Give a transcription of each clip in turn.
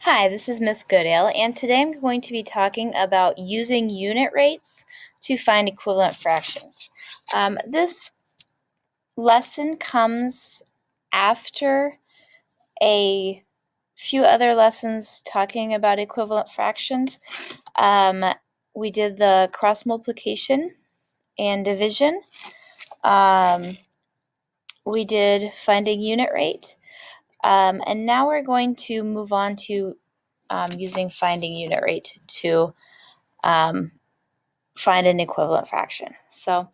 Hi, this is Miss Goodale, and today I'm going to be talking about using unit rates to find equivalent fractions. This lesson comes after a few other lessons talking about equivalent fractions. We did the cross multiplication and division. We did finding unit rate. And now we're going to move on to using finding unit rate to find an equivalent fraction. So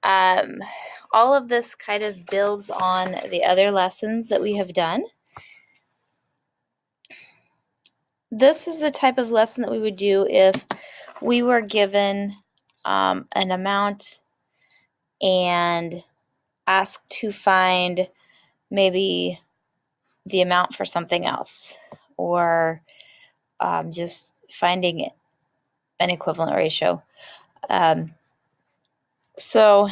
all of this kind of builds on the other lessons that we have done. This is the type of lesson that we would do if we were given an amount and asked to find maybe the amount for something else, or just finding an equivalent ratio. So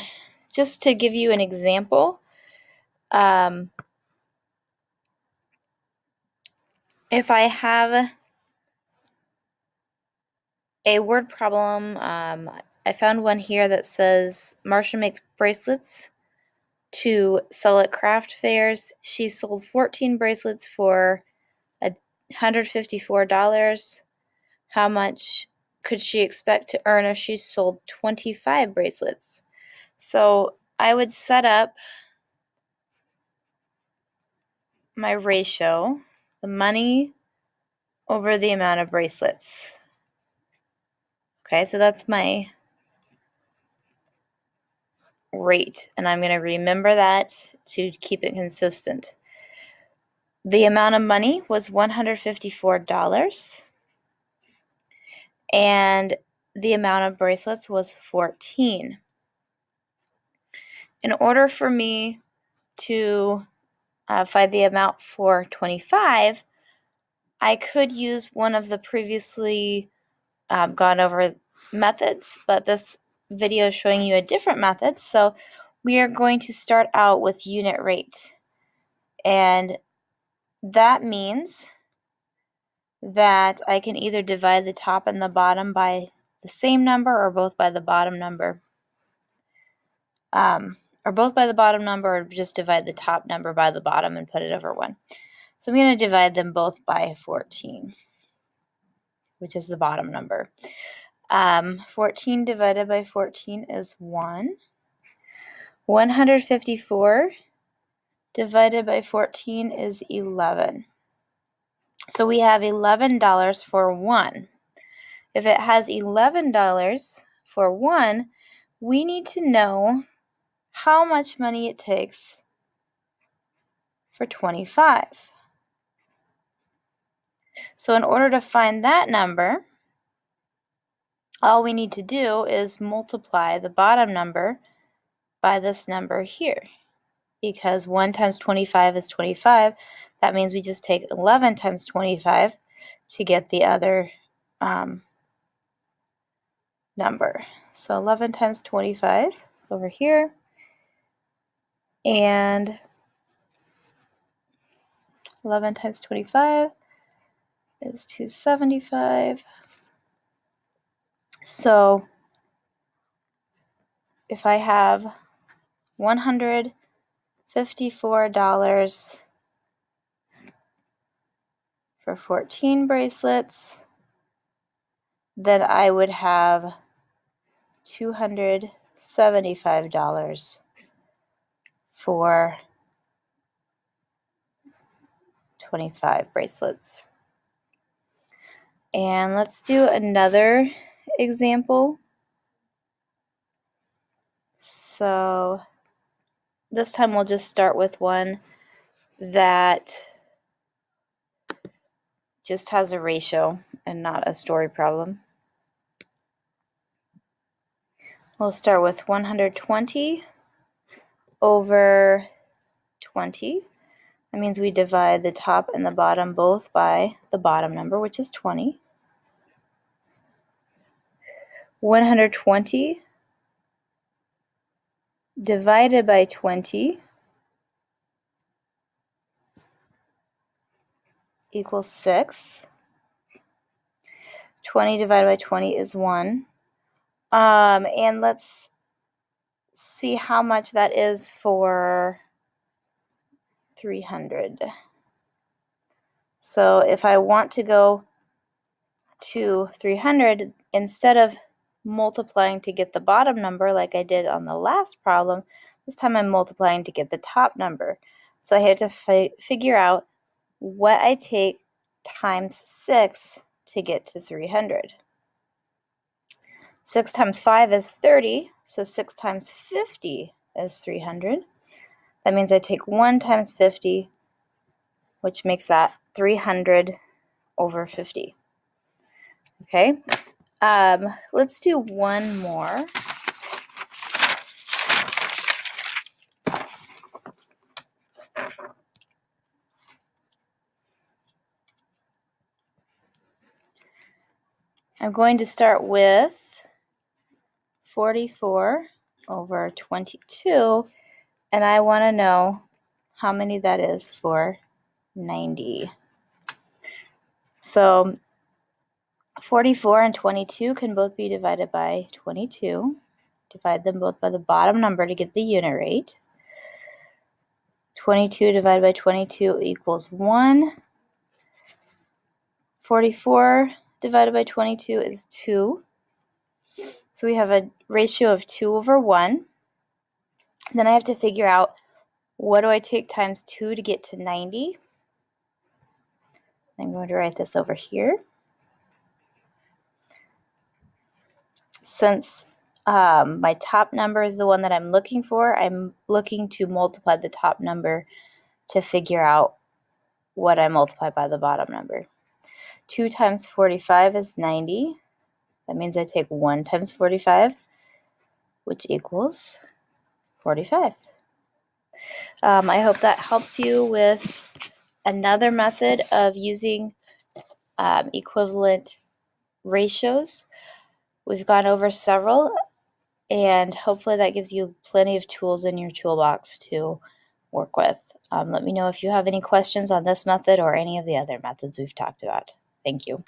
just to give you an example, if I have a word problem, I found one here that says Marcia makes bracelets to sell at craft fairs. She sold 14 bracelets for $154. How much could she expect to earn if she sold 25 bracelets? So I would set up my ratio, the money over the amount of bracelets. Okay, so that's my rate, and I'm going to remember that to keep it consistent. The amount of money was $154, and the amount of bracelets was 14. In order for me to find the amount for 25, I could use one of the previously gone over methods, but this video is showing you a different method. So we are going to start out with unit rate. And that means that I can either divide the top and the bottom by the same number, or both by the bottom number. Or both by the bottom number, or just divide the top number by the bottom and put it over 1. So I'm going to divide them both by 14, which is the bottom number. 14 divided by 14 is 1. 154 divided by 14 is 11. So we have $11 for 1. If it has $11 for 1, we need to know how much money it takes for 25. So in order to find that number, all we need to do is multiply the bottom number by this number here. Because 1 times 25 is 25, that means we just take 11 times 25 to get the other number. So 11 times 25 over here, and 11 times 25 is 275. So if I have $154 for 14 bracelets, then I would have $275 for 25 bracelets. And let's do another example. So this time we'll just start with one that just has a ratio and not a story problem. We'll start with 120 over 20. That means we divide the top and the bottom both by the bottom number, which is 20. 120 divided by 20 equals 6. 20 divided by 20 is 1. And let's see how much that is for 300. So if I want to go to 300, instead of multiplying to get the bottom number like I did on the last problem, this time I'm multiplying to get the top number. So I had to figure out what I take times 6 to get to 300. 6 times 5 is 30, so 6 times 50 is 300. That means I take 1 times 50, which makes that 300 over 50. Okay, let's do one more. I'm going to start with 44 over 22, and I want to know how many that is for 90. So 44 and 22 can both be divided by 22. Divide them both by the bottom number to get the unit rate. 22 divided by 22 equals 1. 44 divided by 22 is 2. So we have a ratio of 2 over 1. Then I have to figure out, what do I take times 2 to get to 90? I'm going to write this over here. Since my top number is the one that I'm looking for, I'm looking to multiply the top number to figure out what I multiply by the bottom number. 2 times 45 is 90. That means I take 1 times 45, which equals 45. I hope that helps you with another method of using equivalent ratios. We've gone over several, and hopefully that gives you plenty of tools in your toolbox to work with. Let me know if you have any questions on this method or any of the other methods we've talked about. Thank you.